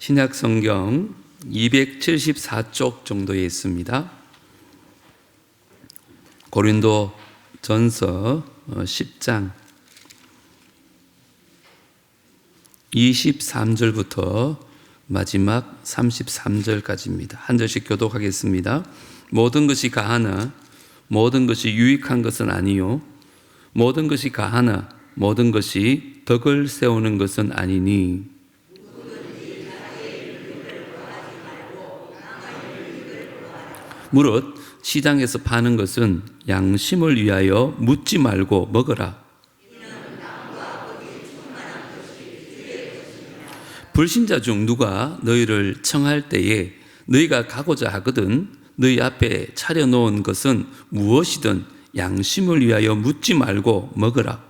신약 성경 274쪽 정도에 있습니다. 고린도 전서 10장 23절부터 마지막 33절까지입니다. 한 절씩 교독하겠습니다. 모든 것이 가하나 모든 것이 유익한 것은 아니요 모든 것이 가하나 모든 것이 덕을 세우는 것은 아니니 무릇 시장에서 파는 것은 양심을 위하여 묻지 말고 먹어라. 불신자 중 누가 너희를 청할 때에 너희가 가고자 하거든 너희 앞에 차려놓은 것은 무엇이든 양심을 위하여 묻지 말고 먹으라.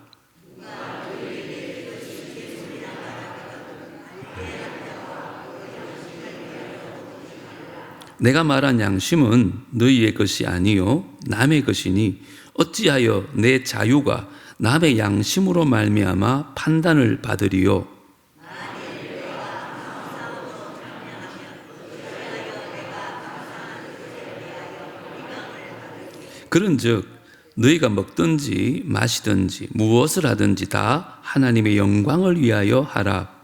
내가 말한 양심은 너희의 것이 아니요 남의 것이니 어찌하여 내 자유가 남의 양심으로 말미암아 판단을 받으리요. 그런즉 너희가 먹든지 마시든지 무엇을 하든지 다 하나님의 영광을 위하여 하라.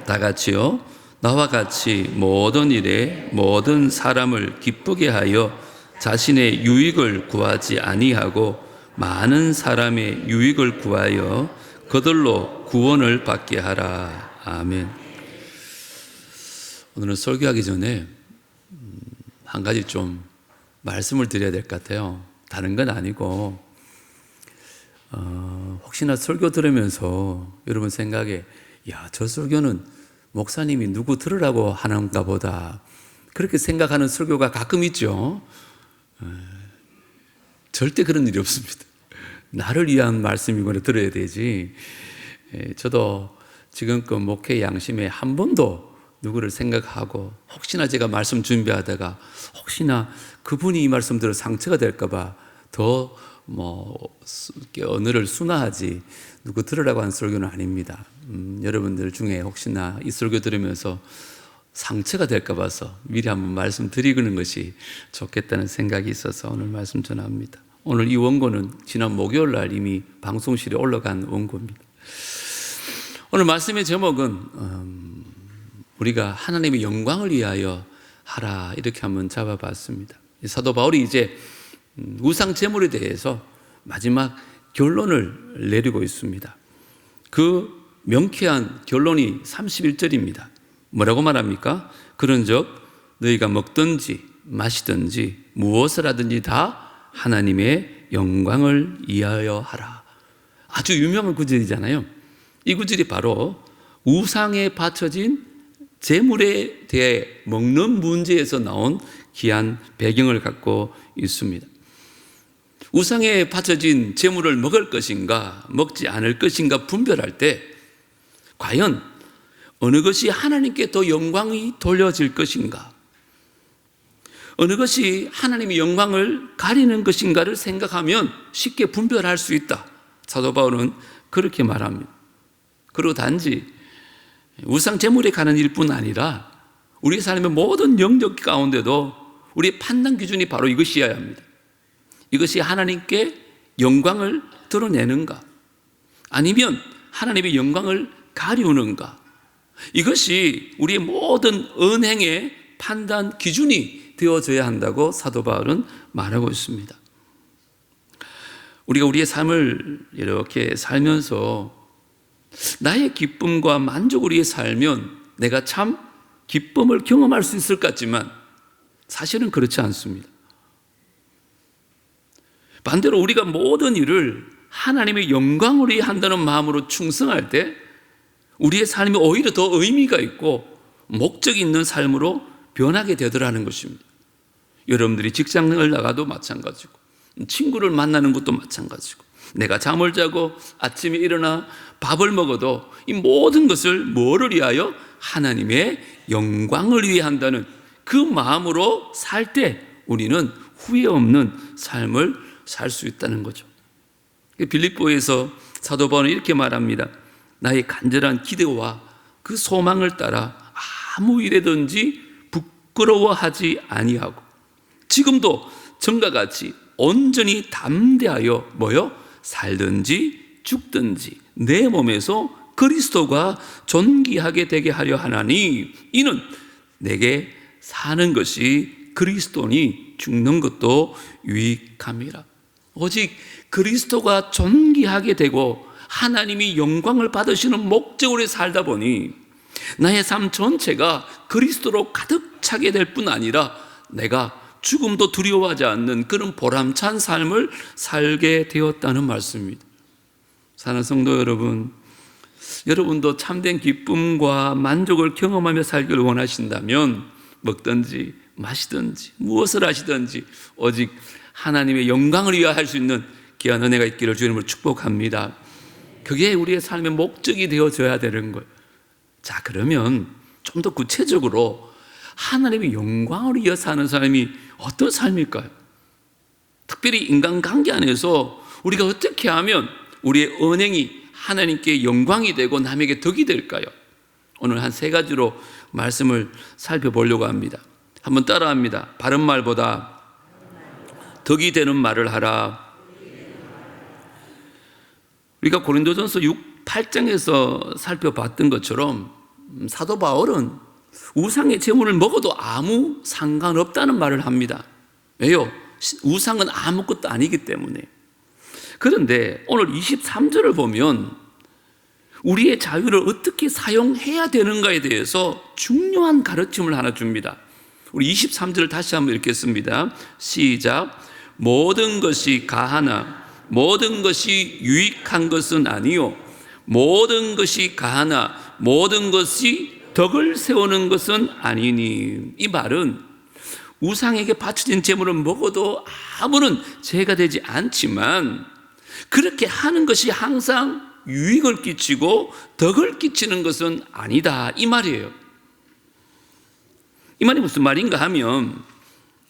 다 같이요. 나와 같이 모든 일에 모든 사람을 기쁘게 하여 자신의 유익을 구하지 아니하고 많은 사람의 유익을 구하여 그들로 구원을 받게 하라. 아멘. 오늘은 설교하기 전에 한 가지 좀 말씀을 드려야 될 것 같아요. 다른 건 아니고 혹시나 설교 들으면서 여러분 생각에 야, 저 설교는 목사님이 누구 들으라고 하는가 보다 그렇게 생각하는 설교가 가끔 있죠. 절대 그런 일이 없습니다. 나를 위한 말씀이거나 들어야 되지. 저도 지금껏 목회 양심에 한 번도 누구를 생각하고 혹시나 제가 말씀 준비하다가 혹시나 그분이 이 말씀 들어 상처가 될까 봐 더 언어를 순화하지 누구 들으라고 하는 설교는 아닙니다. 여러분들 중에 혹시나 이 설교 들으면서 상처가 될까 봐서 미리 한번 말씀드리는 것이 좋겠다는 생각이 있어서 오늘 말씀 전합니다. 오늘 이 원고는 지난 목요일 날 이미 방송실에 올라간 원고입니다. 오늘 말씀의 제목은 우리가 하나님의 영광을 위하여 하라 이렇게 한번 잡아봤습니다. 사도 바울이 이제 우상 제물에 대해서 마지막 결론을 내리고 있습니다. 그 명쾌한 결론이 31절입니다. 뭐라고 말합니까? 그런즉 너희가 먹든지 마시든지 무엇을 하든지 다 하나님의 영광을 위하여 하라. 아주 유명한 구절이잖아요. 이 구절이 바로 우상에 바쳐진 제물에 대해 먹는 문제에서 나온 귀한 배경을 갖고 있습니다. 우상에 바쳐진 제물을 먹을 것인가 먹지 않을 것인가 분별할 때 과연 어느 것이 하나님께 더 영광이 돌려질 것인가, 어느 것이 하나님의 영광을 가리는 것인가를 생각하면 쉽게 분별할 수 있다. 사도 바울은 그렇게 말합니다. 그리고 단지 우상 제물에 가는 일뿐 아니라 우리 삶의 모든 영역 가운데도 우리의 판단 기준이 바로 이것이어야 합니다. 이것이 하나님께 영광을 드러내는가 아니면 하나님의 영광을 가리우는가, 이것이 우리의 모든 언행의 판단 기준이 되어져야 한다고 사도 바울은 말하고 있습니다. 우리가 우리의 삶을 이렇게 살면서 나의 기쁨과 만족을 위해 살면 내가 참 기쁨을 경험할 수 있을 것 같지만 사실은 그렇지 않습니다. 반대로 우리가 모든 일을 하나님의 영광을 위해 한다는 마음으로 충성할 때 우리의 삶이 오히려 더 의미가 있고 목적이 있는 삶으로 변하게 되더라는 것입니다. 여러분들이 직장을 나가도 마찬가지고 친구를 만나는 것도 마찬가지고 내가 잠을 자고 아침에 일어나 밥을 먹어도 이 모든 것을 뭐를 위하여? 하나님의 영광을 위해 한다는 그 마음으로 살 때 우리는 후회 없는 삶을 살 수 있다는 거죠. 빌립보에서 사도 바울은 이렇게 말합니다. 나의 간절한 기대와 그 소망을 따라 아무 일에든지 부끄러워하지 아니하고 지금도 전과 같이 온전히 담대하여 살든지 죽든지 내 몸에서 그리스도가 존귀하게 되게 하려 하나니 이는 내게 사는 것이 그리스도니 죽는 것도 유익함이라. 오직 그리스도가 존귀하게 되고 하나님이 영광을 받으시는 목적으로 살다 보니 나의 삶 전체가 그리스도로 가득 차게 될 뿐 아니라 내가 죽음도 두려워하지 않는 그런 보람찬 삶을 살게 되었다는 말씀입니다. 사랑하는 성도 여러분, 여러분도 참된 기쁨과 만족을 경험하며 살기를 원하신다면 먹든지 마시든지 무엇을 하시든지 오직 하나님의 영광을 위하여 할 수 있는 귀한 은혜가 있기를 주님으로 축복합니다. 그게 우리의 삶의 목적이 되어져야 되는 거예요. 자, 그러면 좀 더 구체적으로 하나님의 영광을 위해 사는 삶이 어떤 삶일까요? 특별히 인간관계 안에서 우리가 어떻게 하면 우리의 언행이 하나님께 영광이 되고 남에게 덕이 될까요? 오늘 한 3가지로 말씀을 살펴보려고 합니다. 한번 따라합니다. 바른 말보다 덕이 되는 말을 하라. 우리가 고린도전서 8장에서 살펴봤던 것처럼 사도 바울은 우상의 제물을 먹어도 아무 상관없다는 말을 합니다. 왜요? 우상은 아무것도 아니기 때문에. 그런데 오늘 23절을 보면 우리의 자유를 어떻게 사용해야 되는가에 대해서 중요한 가르침을 하나 줍니다. 우리 23절을 다시 한번 읽겠습니다. 시작. 모든 것이 가하나 모든 것이 유익한 것은 아니요 모든 것이 가하나 모든 것이 덕을 세우는 것은 아니니. 이 말은 우상에게 바쳐진 제물을 먹어도 아무런 죄가 되지 않지만 그렇게 하는 것이 항상 유익을 끼치고 덕을 끼치는 것은 아니다, 이 말이에요. 이 말이 무슨 말인가 하면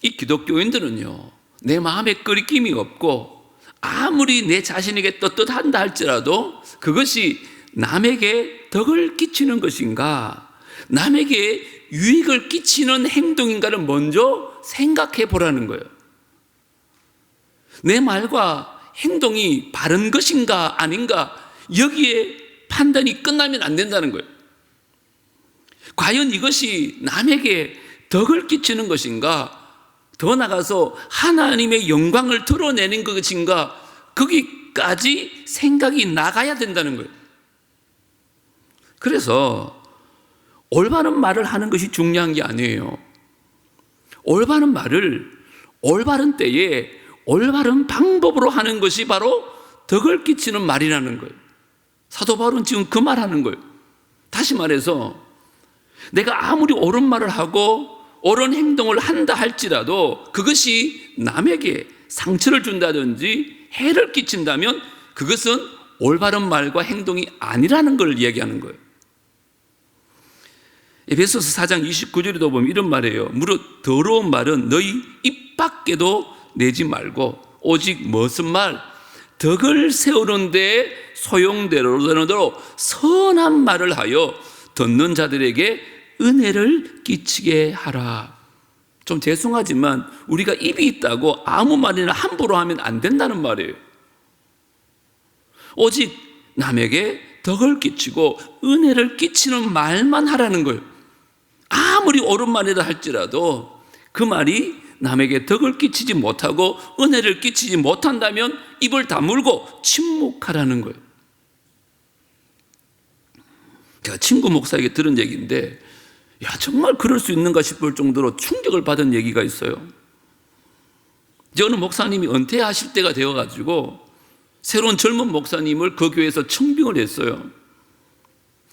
이 기독교인들은요, 내 마음에 끓임이 없고 아무리 내 자신에게 떳떳한다 할지라도 그것이 남에게 덕을 끼치는 것인가, 남에게 유익을 끼치는 행동인가를 먼저 생각해 보라는 거예요. 내 말과 행동이 바른 것인가 아닌가, 여기에 판단이 끝나면 안 된다는 거예요. 과연 이것이 남에게 덕을 끼치는 것인가, 더 나아가서 하나님의 영광을 드러내는 것인가, 거기까지 생각이 나가야 된다는 거예요. 그래서 올바른 말을 하는 것이 중요한 게 아니에요. 올바른 말을 올바른 때에 올바른 방법으로 하는 것이 바로 덕을 끼치는 말이라는 거예요. 사도 바울은 지금 그 말하는 거예요. 다시 말해서 내가 아무리 옳은 말을 하고 옳은 행동을 한다 할지라도 그것이 남에게 상처를 준다든지 해를 끼친다면 그것은 올바른 말과 행동이 아니라는 걸 이야기하는 거예요. 에베소서 4장 29절에도 보면 이런 말이에요. 무릇 더러운 말은 너희 입 밖에도 내지 말고 오직 무슨 말? 덕을 세우는 데 소용대로 선한 말을 하여 듣는 자들에게 은혜를 끼치게 하라. 좀 죄송하지만 우리가 입이 있다고 아무 말이나 함부로 하면 안 된다는 말이에요. 오직 남에게 덕을 끼치고 은혜를 끼치는 말만 하라는 거예요. 아무리 옳은 말이라 할지라도 그 말이 남에게 덕을 끼치지 못하고 은혜를 끼치지 못한다면 입을 다물고 침묵하라는 거예요. 제가 친구 목사에게 들은 얘기인데, 야, 정말 그럴 수 있는가 싶을 정도로 충격을 받은 얘기가 있어요. 이제 어느 목사님이 은퇴하실 때가 되어가지고 새로운 젊은 목사님을 그 교회에서 청빙을 했어요.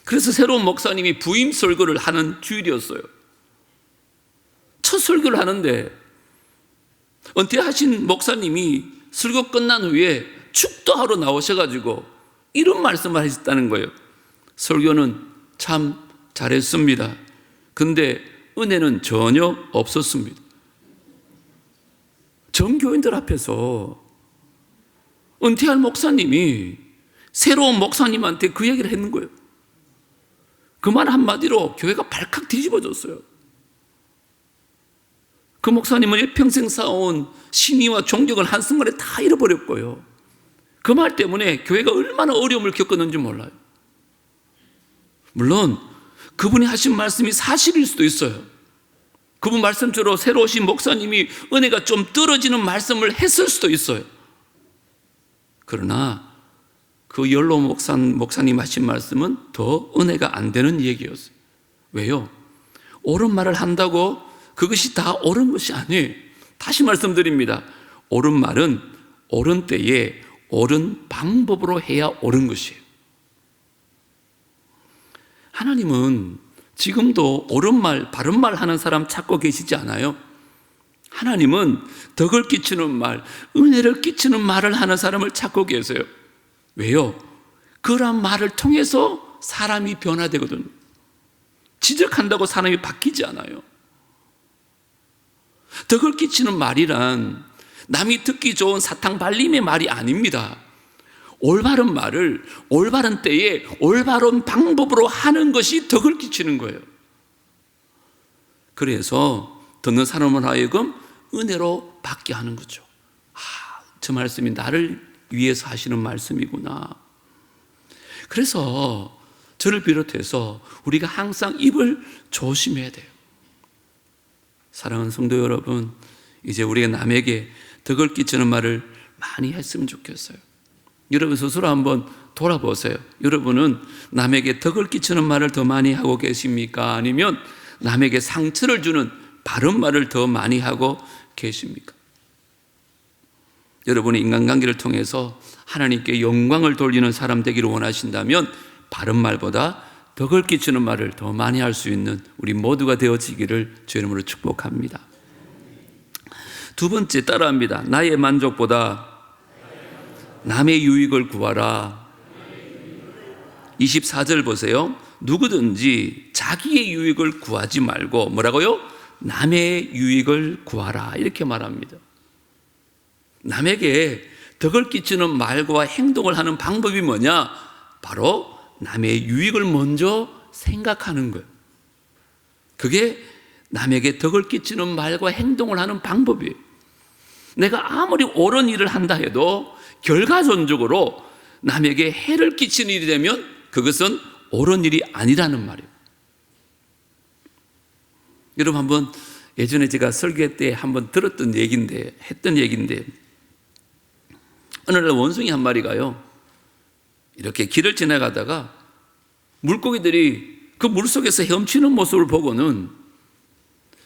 그래서 새로운 목사님이 부임 설교를 하는 주일이었어요. 첫 설교를 하는데 은퇴하신 목사님이 설교 끝난 후에 축도하러 나오셔가지고 이런 말씀을 하셨다는 거예요. 설교는 참 잘했습니다. 근데 은혜는 전혀 없었습니다. 전교인들 앞에서 은퇴할 목사님이 새로운 목사님한테 그 얘기를 했는 거예요. 그 말 한마디로 교회가 발칵 뒤집어졌어요. 그 목사님은 일평생 쌓아온 신의와 존경을 한순간에 다 잃어버렸고요. 그 말 때문에 교회가 얼마나 어려움을 겪었는지 몰라요. 물론 그분이 하신 말씀이 사실일 수도 있어요. 그분 말씀대로 새로 오신 목사님이 은혜가 좀 떨어지는 말씀을 했을 수도 있어요. 그러나 그 연로 목사님 하신 말씀은 더 은혜가 안 되는 얘기였어요. 왜요? 옳은 말을 한다고 그것이 다 옳은 것이 아니에요. 다시 말씀드립니다. 옳은 말은 옳은 때에 옳은 방법으로 해야 옳은 것이에요. 하나님은 지금도 옳은 말, 바른 말 하는 사람 찾고 계시지 않아요? 하나님은 덕을 끼치는 말, 은혜를 끼치는 말을 하는 사람을 찾고 계세요. 왜요? 그런 말을 통해서 사람이 변화되거든요. 지적한다고 사람이 바뀌지 않아요. 덕을 끼치는 말이란 남이 듣기 좋은 사탕 발림의 말이 아닙니다. 올바른 말을 올바른 때에 올바른 방법으로 하는 것이 덕을 끼치는 거예요. 그래서 듣는 사람을 하여금 은혜로 받게 하는 거죠. 저 말씀이 나를 위해서 하시는 말씀이구나. 그래서 저를 비롯해서 우리가 항상 입을 조심해야 돼요. 사랑하는 성도 여러분, 이제 우리가 남에게 덕을 끼치는 말을 많이 했으면 좋겠어요. 여러분 스스로 한번 돌아보세요. 여러분은 남에게 덕을 끼치는 말을 더 많이 하고 계십니까? 아니면 남에게 상처를 주는 바른 말을 더 많이 하고 계십니까? 여러분의 인간관계를 통해서 하나님께 영광을 돌리는 사람 되기를 원하신다면 바른 말보다 덕을 끼치는 말을 더 많이 할 수 있는 우리 모두가 되어지기를 주의 이름으로 축복합니다. 두 번째 따라합니다. 나의 만족보다 남의 유익을 구하라. 24절 보세요. 누구든지 자기의 유익을 구하지 말고 뭐라고요? 남의 유익을 구하라. 이렇게 말합니다. 남에게 덕을 끼치는 말과 행동을 하는 방법이 뭐냐? 바로 남의 유익을 먼저 생각하는 거예요. 그게 남에게 덕을 끼치는 말과 행동을 하는 방법이에요. 내가 아무리 옳은 일을 한다 해도 결과론적으로 남에게 해를 끼치는 일이 되면 그것은 옳은 일이 아니라는 말이에요. 여러분 한번 예전에 제가 설교 때 한번 들었던 얘기인데 했던 얘기인데 어느 날 원숭이 한 마리가요 이렇게 길을 지나가다가 물고기들이 그 물속에서 헤엄치는 모습을 보고는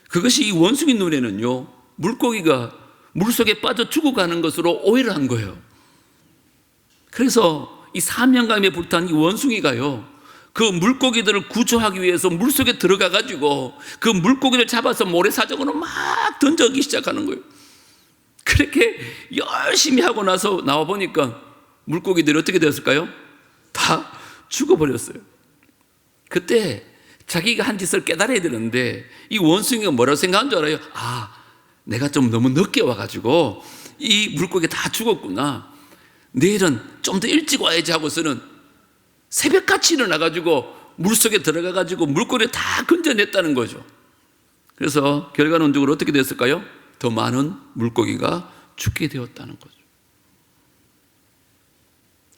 그것이 이 원숭이 눈에는요 물고기가 물속에 빠져 죽어가는 것으로 오해를 한 거예요. 그래서 이 사명감에 불탄 이 원숭이가요 그 물고기들을 구조하기 위해서 물속에 들어가 가지고 그 물고기를 잡아서 모래사장으로 막 던져기 시작하는 거예요. 그렇게 열심히 하고 나서 나와 보니까 물고기들이 어떻게 되었을까요? 다 죽어버렸어요. 그때 자기가 한 짓을 깨달아야 되는데 이 원숭이가 뭐라고 생각한 줄 알아요? 내가 좀 너무 늦게 와가지고 이 물고기 다 죽었구나. 내일은 좀 더 일찍 와야지 하고서는 새벽같이 일어나가지고 물속에 들어가가지고 물고기를 다 건져냈다는 거죠. 그래서 결과론적으로 어떻게 됐을까요? 더 많은 물고기가 죽게 되었다는 거죠.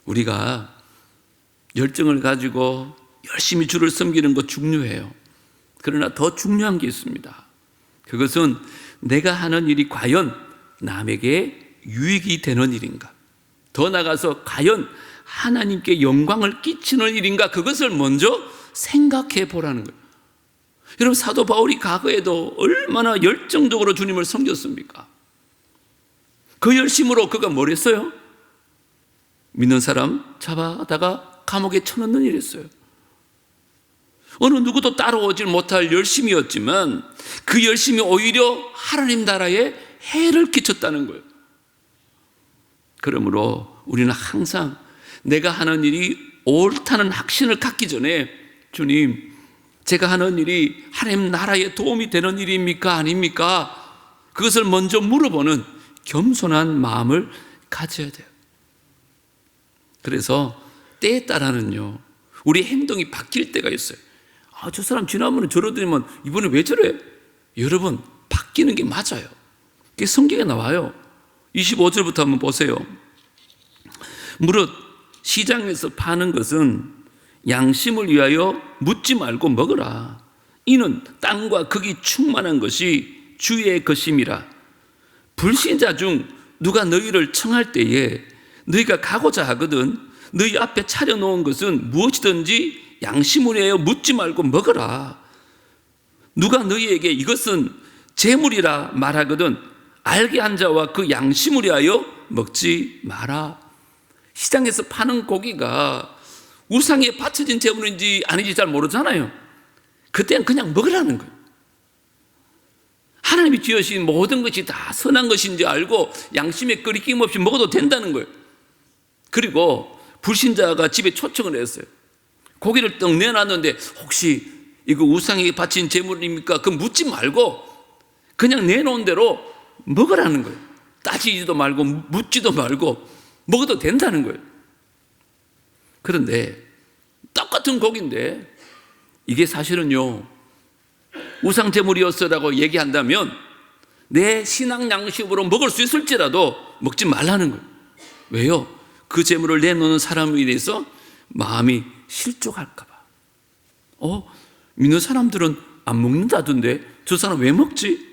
우리가 열정을 가지고 열심히 주를 섬기는 것 중요해요. 그러나 더 중요한 게 있습니다. 그것은 내가 하는 일이 과연 남에게 유익이 되는 일인가? 더 나아가서 과연 하나님께 영광을 끼치는 일인가? 그것을 먼저 생각해 보라는 거예요. 여러분 사도 바울이 과거에도 얼마나 열정적으로 주님을 섬겼습니까? 그 열심으로 그가 뭘 했어요? 믿는 사람 잡아다가 감옥에 쳐넣는 일을 했어요. 어느 누구도 따라오질 못할 열심이었지만 그 열심이 오히려 하나님 나라에 해를 끼쳤다는 거예요. 그러므로 우리는 항상 내가 하는 일이 옳다는 확신을 갖기 전에 주님, 제가 하는 일이 하나님 나라에 도움이 되는 일입니까? 아닙니까? 그것을 먼저 물어보는 겸손한 마음을 가져야 돼요. 그래서 때에 따라는요, 우리 행동이 바뀔 때가 있어요. 저 사람 지난번에 저러더니만 이번에 왜 저래? 여러분, 바뀌는 게 맞아요. 그게 성경에 나와요. 25절부터 한번 보세요. 무릇 시장에서 파는 것은 양심을 위하여 묻지 말고 먹으라. 이는 땅과 극이 충만한 것이 주의 것임이라. 불신자 중 누가 너희를 청할 때에 너희가 가고자 하거든 너희 앞에 차려놓은 것은 무엇이든지 양심을 위하여 묻지 말고 먹으라. 누가 너희에게 이것은 재물이라 말하거든 알게 한 자와 그 양심을 위하여 먹지 마라. 시장에서 파는 고기가 우상에 바쳐진 재물인지 아닌지 잘 모르잖아요. 그때는 그냥 먹으라는 거예요. 하나님이 지으신 모든 것이 다 선한 것인지 알고 양심에 끄리낌 없이 먹어도 된다는 거예요. 그리고 불신자가 집에 초청을 했어요. 고기를 떡 내놨는데 혹시 이거 우상에게 바친 재물입니까? 그 묻지 말고 그냥 내놓은 대로 먹으라는 거예요. 따지지도 말고 묻지도 말고 먹어도 된다는 거예요. 그런데 똑같은 고기인데 이게 사실은요 우상 제물이었어라고 얘기한다면 내 신앙 양식으로 먹을 수 있을지라도 먹지 말라는 거예요. 왜요? 그 제물을 내놓는 사람에 대해서 마음이 실족할까 봐. 믿는 사람들은 안 먹는다던데 저 사람 왜 먹지?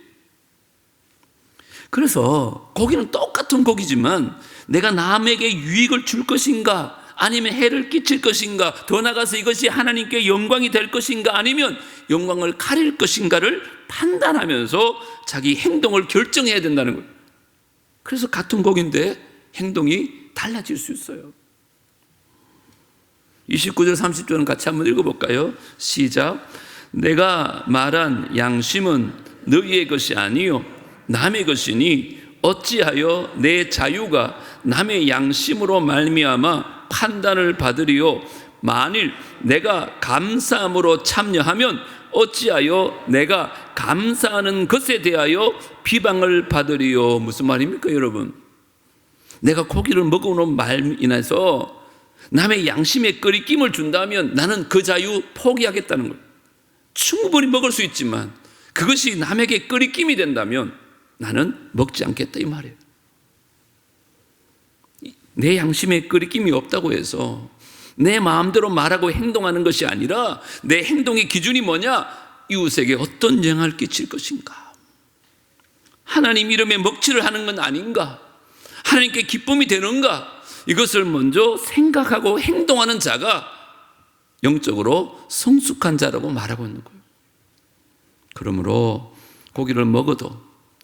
그래서 고기는 똑같은 고기지만 내가 남에게 유익을 줄 것인가 아니면 해를 끼칠 것인가 더 나아가서 이것이 하나님께 영광이 될 것인가 아니면 영광을 가릴 것인가를 판단하면서 자기 행동을 결정해야 된다는 거예요. 그래서 같은 고기인데 행동이 달라질 수 있어요. 29절 30절은 같이 한번 읽어볼까요? 시작. 내가 말한 양심은 너희의 것이 아니요 남의 것이니 어찌하여 내 자유가 남의 양심으로 말미암아 판단을 받으리요 만일 내가 감사함으로 참여하면 어찌하여 내가 감사하는 것에 대하여 비방을 받으리요. 무슨 말입니까 여러분? 내가 고기를 먹어놓은 말로 인해서 남의 양심에 끄리낌을 준다면 나는 그 자유 포기하겠다는 거예요. 충분히 먹을 수 있지만 그것이 남에게 끄리낌이 된다면 나는 먹지 않겠다 이 말이에요. 내 양심에 끄리낌이 없다고 해서 내 마음대로 말하고 행동하는 것이 아니라 내 행동의 기준이 뭐냐? 이웃에게 어떤 영향을 끼칠 것인가? 하나님 이름에 먹칠을 하는 건 아닌가? 하나님께 기쁨이 되는가? 이것을 먼저 생각하고 행동하는 자가 영적으로 성숙한 자라고 말하고 있는 거예요. 그러므로 고기를 먹어도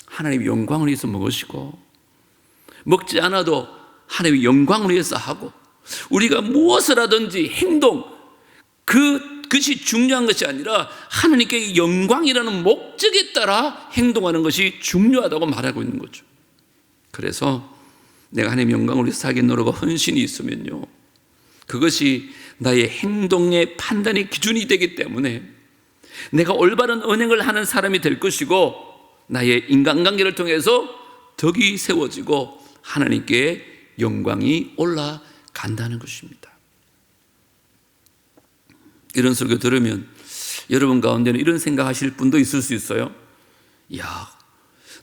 하나님의 영광을 위해서 먹으시고 먹지 않아도 하나님의 영광을 위해서 하고 우리가 무엇을 하든지 행동 그것이 중요한 것이 아니라 하나님께 영광이라는 목적에 따라 행동하는 것이 중요하다고 말하고 있는 거죠. 그래서 내가 하나님의 영광을 위해서 살겠노라고 헌신이 있으면요 그것이 나의 행동의 판단의 기준이 되기 때문에 내가 올바른 언행을 하는 사람이 될 것이고 나의 인간관계를 통해서 덕이 세워지고 하나님께 영광이 올라간다는 것입니다. 이런 설교 들으면 여러분 가운데는 이런 생각하실 분도 있을 수 있어요. 야,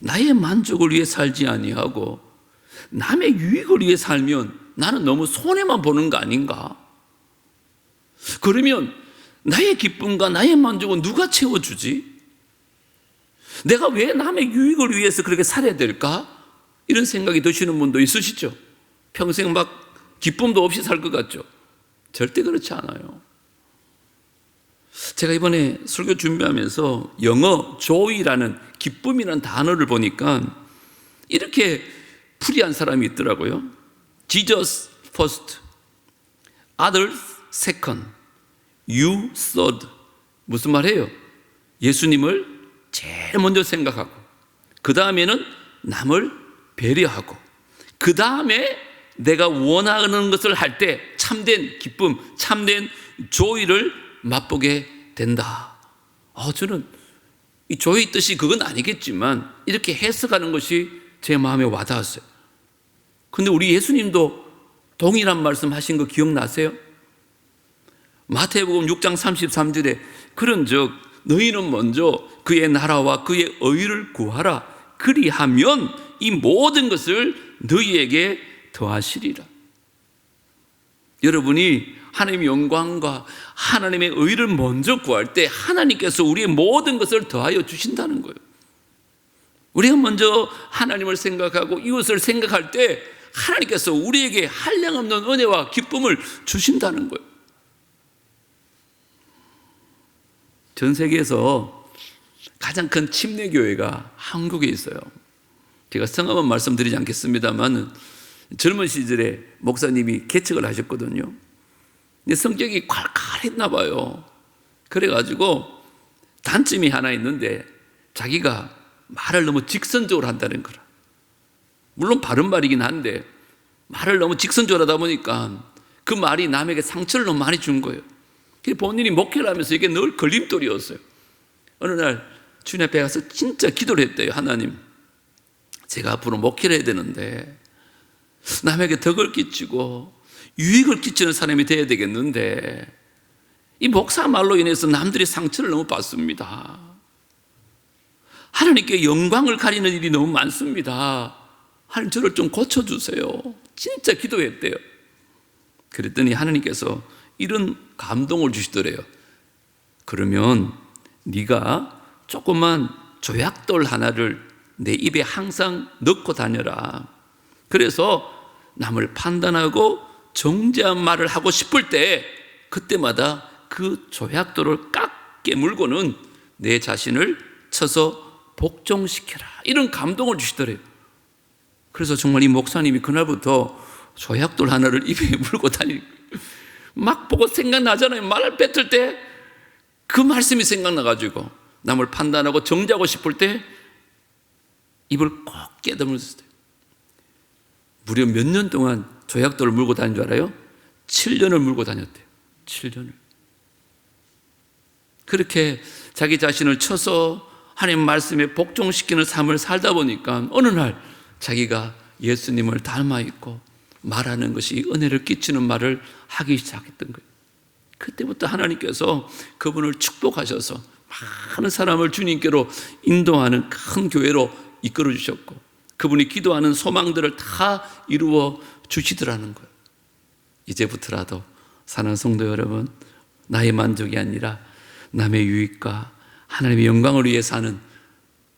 나의 만족을 위해 살지 아니하고 남의 유익을 위해 살면 나는 너무 손해만 보는 거 아닌가? 그러면 나의 기쁨과 나의 만족은 누가 채워주지? 내가 왜 남의 유익을 위해서 그렇게 살아야 될까? 이런 생각이 드시는 분도 있으시죠? 평생 막 기쁨도 없이 살 것 같죠? 절대 그렇지 않아요. 제가 이번에 설교 준비하면서 영어 joy라는 기쁨이라는 단어를 보니까 이렇게 풀이한 사람이 있더라고요. Jesus first, others second, you third. 무슨 말이에요? 예수님을 제일 먼저 생각하고 그 다음에는 남을 배려하고 그 다음에 내가 원하는 것을 할 때 참된 기쁨, 참된 조이를 맛보게 된다. 저는 이 조의 뜻이 그건 아니겠지만 이렇게 해석하는 것이 제 마음에 와닿았어요. 근데 우리 예수님도 동일한 말씀 하신 거 기억나세요? 마태복음 6장 33절에 그런즉 너희는 먼저 그의 나라와 그의 의를 구하라. 그리하면 이 모든 것을 너희에게 더하시리라. 여러분이 하나님의 영광과 하나님의 의를 먼저 구할 때 하나님께서 우리의 모든 것을 더하여 주신다는 거예요. 우리가 먼저 하나님을 생각하고 이웃을 생각할 때 하나님께서 우리에게 한량없는 은혜와 기쁨을 주신다는 거예요. 전 세계에서 가장 큰 침례교회가 한국에 있어요. 제가 성함은 말씀드리지 않겠습니다만 젊은 시절에 목사님이 개척을 하셨거든요. 근데 성격이 콸콸했나 봐요. 그래가지고 단점이 하나 있는데 자기가 말을 너무 직선적으로 한다는 거라. 물론 바른 말이긴 한데 말을 너무 직선적으로 하다 보니까 그 말이 남에게 상처를 너무 많이 준 거예요. 본인이 목회를 하면서 이게 늘 걸림돌이었어요. 어느 날 주님 앞에 가서 진짜 기도를 했대요. 하나님, 제가 앞으로 목회를 해야 되는데 남에게 덕을 끼치고 유익을 끼치는 사람이 되어야 되겠는데 이 목사 말로 인해서 남들이 상처를 너무 받습니다. 하나님께 영광을 가리는 일이 너무 많습니다. 하나님 저를 좀 고쳐주세요. 진짜 기도했대요. 그랬더니 하나님께서 이런 감동을 주시더래요. 그러면 네가 조그만 조약돌 하나를 내 입에 항상 넣고 다녀라. 그래서 남을 판단하고 정죄한 말을 하고 싶을 때 그때마다 그 조약돌을 깍 깨물고는 내 자신을 쳐서 복종시켜라. 이런 감동을 주시더래요. 그래서 정말 이 목사님이 그날부터 조약돌 하나를 입에 물고 다니고 막 보고 생각나잖아요. 말을 뱉을 때 그 말씀이 생각나가지고 남을 판단하고 정죄하고 싶을 때 입을 꼭 깨다물었어요. 무려 몇 년 동안 조약돌을 물고 다닌 줄 알아요? 7년을 물고 다녔대요. 7년을. 그렇게 자기 자신을 쳐서 하나님 말씀에 복종시키는 삶을 살다 보니까 어느 날 자기가 예수님을 닮아 있고 말하는 것이 은혜를 끼치는 말을 하기 시작했던 거예요. 그때부터 하나님께서 그분을 축복하셔서 많은 사람을 주님께로 인도하는 큰 교회로 이끌어 주셨고 그분이 기도하는 소망들을 다 이루어 주시더라는 거예요. 이제부터라도 사랑하는 성도 여러분, 나의 만족이 아니라 남의 유익과 하나님의 영광을 위해 사는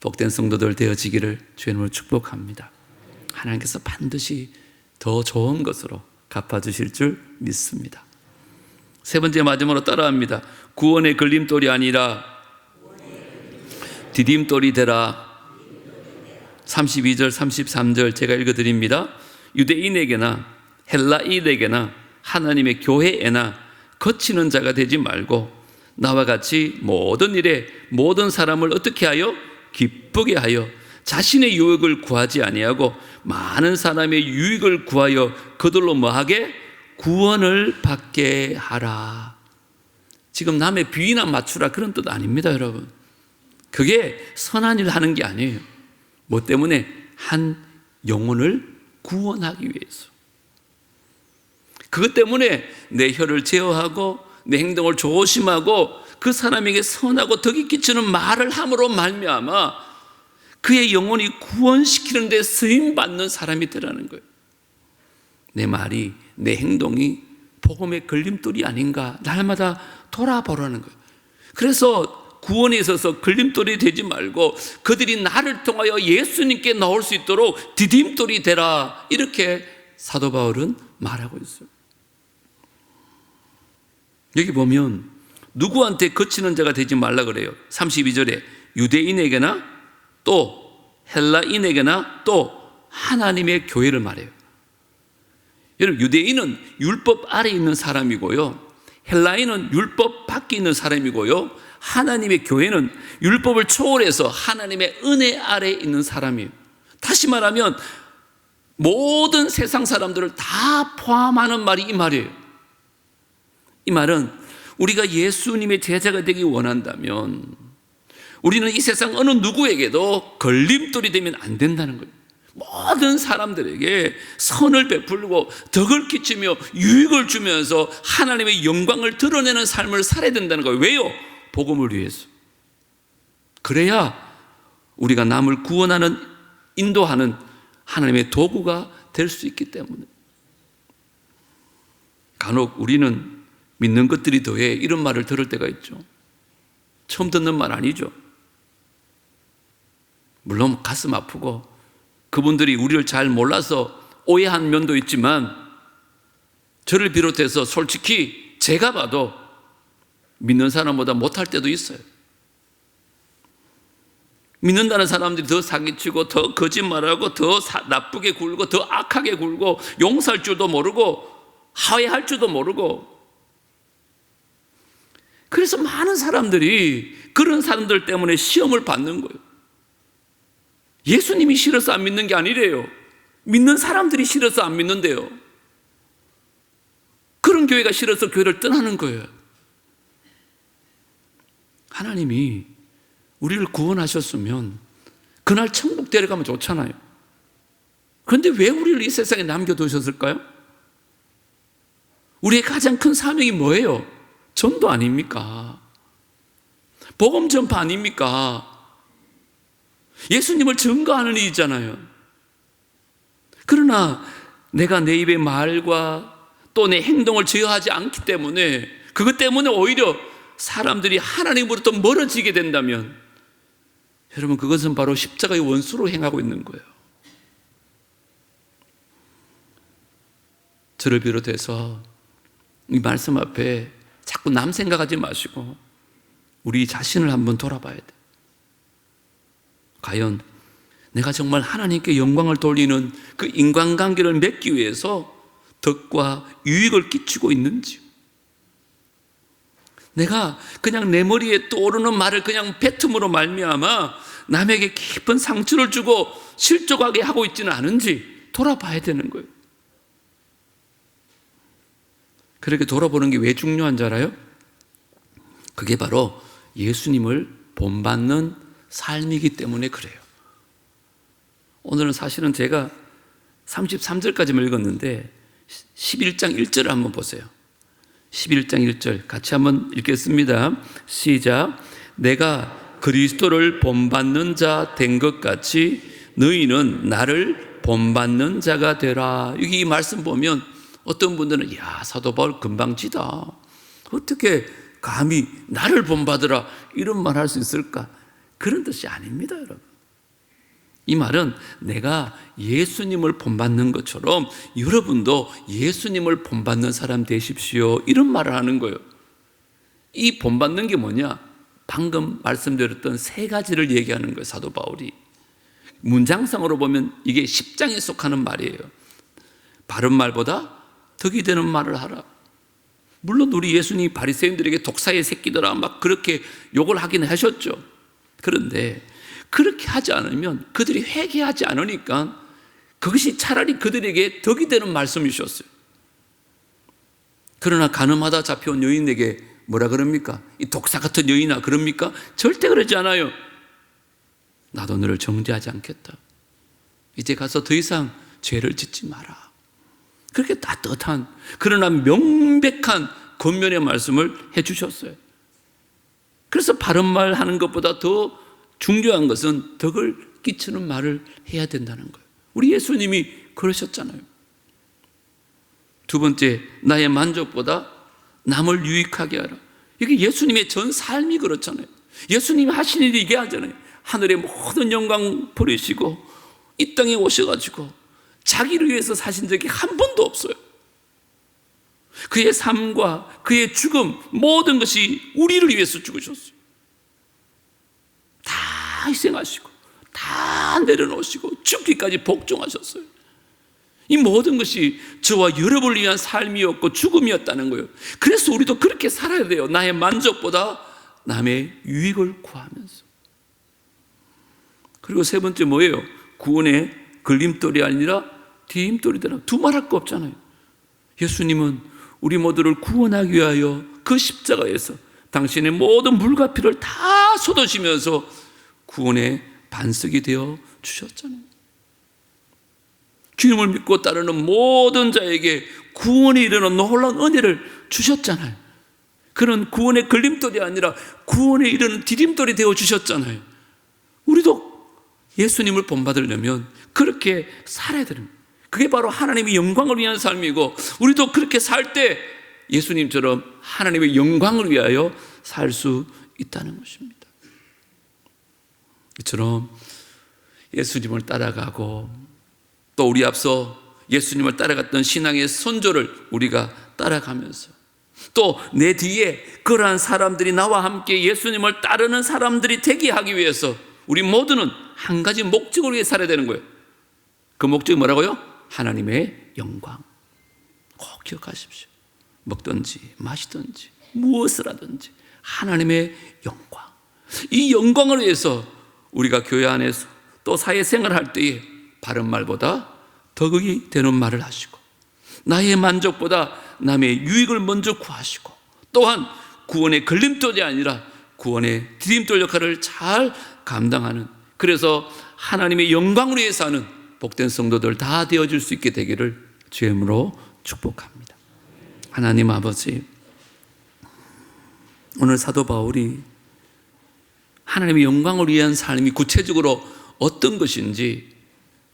복된 성도들 되어지기를 주님으로 축복합니다. 하나님께서 반드시 더 좋은 것으로 갚아주실 줄 믿습니다. 세 번째 마지막으로 따라합니다. 구원의 걸림돌이 아니라 디딤돌이 되라. 32절 33절 제가 읽어드립니다. 유대인에게나 헬라인에게나 하나님의 교회에나 거치는 자가 되지 말고 나와 같이 모든 일에 모든 사람을 어떻게 하여 기쁘게 하여 자신의 유익을 구하지 아니하고 많은 사람의 유익을 구하여 그들로 뭐하게? 구원을 받게 하라. 지금 남의 비위나 맞추라 그런 뜻 아닙니다, 여러분. 그게 선한 일 하는 게 아니에요. 뭐 때문에? 한 영혼을 구원하기 위해서. 그것 때문에 내 혀를 제어하고 내 행동을 조심하고 그 사람에게 선하고 덕이 끼치는 말을 함으로 말미암아 그의 영혼이 구원시키는 데 쓰임받는 사람이 되라는 거예요. 내 말이, 내 행동이 복음의 걸림돌이 아닌가 날마다 돌아보라는 거예요. 그래서 구원에 있어서 걸림돌이 되지 말고 그들이 나를 통하여 예수님께 나올 수 있도록 디딤돌이 되라. 이렇게 사도 바울은 말하고 있어요. 여기 보면 누구한테 거치는 자가 되지 말라 그래요. 32절에 유대인에게나 또 헬라인에게나 또 하나님의 교회를 말해요. 여러분, 유대인은 율법 아래 있는 사람이고요, 헬라인은 율법 밖에 있는 사람이고요, 하나님의 교회는 율법을 초월해서 하나님의 은혜 아래 있는 사람이에요. 다시 말하면 모든 세상 사람들을 다 포함하는 말이 이 말이에요. 이 말은 우리가 예수님의 제자가 되기 원한다면 우리는 이 세상 어느 누구에게도 걸림돌이 되면 안 된다는 거예요. 모든 사람들에게 선을 베풀고 덕을 끼치며 유익을 주면서 하나님의 영광을 드러내는 삶을 살아야 된다는 거예요. 왜요? 복음을 위해서. 그래야 우리가 남을 구원하는, 인도하는 하나님의 도구가 될 수 있기 때문에. 간혹 우리는 믿는 것들이 더해 이런 말을 들을 때가 있죠. 처음 듣는 말 아니죠. 물론 가슴 아프고 그분들이 우리를 잘 몰라서 오해한 면도 있지만, 저를 비롯해서 솔직히 제가 봐도 믿는 사람보다 못할 때도 있어요. 믿는다는 사람들이 더 사기치고 더 거짓말하고 더 나쁘게 굴고 더 악하게 굴고 용서할 줄도 모르고 화해할 줄도 모르고, 그래서 많은 사람들이 그런 사람들 때문에 시험을 받는 거예요. 예수님이 싫어서 안 믿는 게 아니래요. 믿는 사람들이 싫어서 안 믿는데요. 그런 교회가 싫어서 교회를 떠나는 거예요. 하나님이 우리를 구원하셨으면 그날 천국 데려가면 좋잖아요. 그런데 왜 우리를 이 세상에 남겨두셨을까요? 우리의 가장 큰 사명이 뭐예요? 전도 아닙니까? 복음 전파 아닙니까? 예수님을 증거하는 일이잖아요. 그러나 내가 내 입의 말과 또 내 행동을 제어하지 않기 때문에, 그것 때문에 오히려 사람들이 하나님으로부터 멀어지게 된다면, 여러분, 그것은 바로 십자가의 원수로 행하고 있는 거예요. 저를 비롯해서 이 말씀 앞에 자꾸 남 생각하지 마시고 우리 자신을 한번 돌아봐야 돼. 과연 내가 정말 하나님께 영광을 돌리는 그 인간관계를 맺기 위해서 덕과 유익을 끼치고 있는지, 내가 그냥 내 머리에 떠오르는 말을 그냥 뱉음으로 말미암아 남에게 깊은 상처를 주고 실족하게 하고 있지는 않은지 돌아봐야 되는 거예요. 그렇게 돌아보는 게 왜 중요한 줄 알아요? 그게 바로 예수님을 본받는 삶이기 때문에 그래요. 오늘은 사실은 제가 33절까지만 읽었는데 11장 1절을 한번 보세요. 11장 1절 같이 한번 읽겠습니다. 시작. 내가 그리스도를 본받는 자 된 것 같이 너희는 나를 본받는 자가 되라. 여기 이 말씀 보면 어떤 분들은 야, 사도 바울 금방지다. 어떻게 감히 나를 본받으라 이런 말 할 수 있을까? 그런 뜻이 아닙니다, 여러분. 이 말은 내가 예수님을 본받는 것처럼 여러분도 예수님을 본받는 사람 되십시오, 이런 말을 하는 거예요. 이 본받는 게 뭐냐? 방금 말씀드렸던 세 가지를 얘기하는 거예요, 사도 바울이. 문장상으로 보면 이게 10장에 속하는 말이에요. 바른 말보다 덕이 되는 말을 하라. 물론 우리 예수님이 바리새인들에게 독사의 새끼들아 막 그렇게 욕을 하긴 하셨죠. 그런데 그렇게 하지 않으면, 그들이 회개하지 않으니까 그것이 차라리 그들에게 덕이 되는 말씀이셨어요. 그러나 가늠하다 잡혀온 여인에게 뭐라 그럽니까? 이 독사 같은 여인아 그럽니까? 절대 그러지 않아요. 나도 너를 정죄하지 않겠다. 이제 가서 더 이상 죄를 짓지 마라. 그렇게 따뜻한, 그러나 명백한 권면의 말씀을 해주셨어요. 그래서 바른 말 하는 것보다 더 중요한 것은 덕을 끼치는 말을 해야 된다는 거예요. 우리 예수님이 그러셨잖아요. 두 번째, 나의 만족보다 남을 유익하게 하라. 이게 예수님의 전 삶이 그렇잖아요. 예수님이 하신 일이 이게 하잖아요. 하늘의 모든 영광 버리시고 이 땅에 오셔가지고 자기를 위해서 사신 적이 한 번도 없어요. 그의 삶과 그의 죽음, 모든 것이 우리를 위해서 죽으셨어요. 다 희생하시고 다 내려놓으시고 죽기까지 복종하셨어요. 이 모든 것이 저와 여러분을 위한 삶이었고 죽음이었다는 거예요. 그래서 우리도 그렇게 살아야 돼요. 나의 만족보다 남의 유익을 구하면서. 그리고 세 번째 뭐예요? 구원의 걸림돌이 아니라 뒤임돌이더라. 두말할 거 없잖아요. 예수님은 우리 모두를 구원하기 위하여 그 십자가에서 당신의 모든 물과 피를 다 쏟으시면서 구원의 반석이 되어 주셨잖아요. 주님을 믿고 따르는 모든 자에게 구원에 이르는 놀라운 은혜를 주셨잖아요. 그런 구원의 걸림돌이 아니라 구원에 이르는 디딤돌이 되어 주셨잖아요. 우리도 예수님을 본받으려면 그렇게 살아야 됩니다. 그게 바로 하나님의 영광을 위한 삶이고, 우리도 그렇게 살 때 예수님처럼 하나님의 영광을 위하여 살 수 있다는 것입니다. 이처럼 예수님을 따라가고, 또 우리 앞서 예수님을 따라갔던 신앙의 선조를 우리가 따라가면서, 또 내 뒤에 그러한 사람들이 나와 함께 예수님을 따르는 사람들이 되게 하기 위해서 우리 모두는 한 가지 목적을 위해 살아야 되는 거예요. 그 목적이 뭐라고요? 하나님의 영광. 꼭 기억하십시오. 먹든지 마시든지 무엇을 하든지 하나님의 영광. 이 영광을 위해서 우리가 교회 안에서 또 사회생활을 할 때에 바른 말보다 덕이 되는 말을 하시고, 나의 만족보다 남의 유익을 먼저 구하시고, 또한 구원의 걸림돌이 아니라 구원의 디딤돌 역할을 잘 감당하는, 그래서 하나님의 영광을 위해서 하는 복된 성도들 다 되어질 수 있게 되기를 주의 이름으로 축복합니다. 하나님 아버지, 오늘 사도 바울이 하나님의 영광을 위한 삶이 구체적으로 어떤 것인지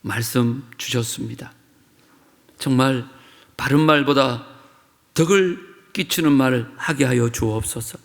말씀 주셨습니다. 정말 바른 말보다 덕을 끼치는 말을 하게 하여 주옵소서.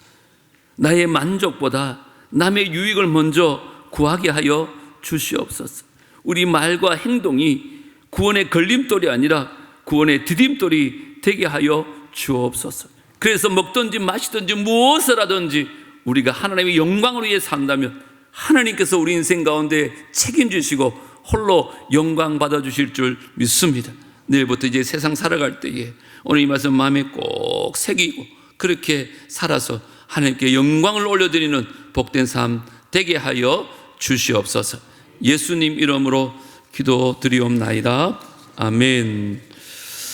나의 만족보다 남의 유익을 먼저 구하게 하여 주시옵소서. 우리 말과 행동이 구원의 걸림돌이 아니라 구원의 디딤돌이 되게 하여 주옵소서. 그래서 먹든지 마시든지 무엇을 하든지 우리가 하나님의 영광을 위해 산다면 하나님께서 우리 인생 가운데 책임지시고 홀로 영광 받아주실 줄 믿습니다. 내일부터 이제 세상 살아갈 때에 오늘 이 말씀 마음에 꼭 새기고 그렇게 살아서 하나님께 영광을 올려드리는 복된 삶 되게 하여 주시옵소서. 예수님 이름으로 기도드리옵나이다. 아멘.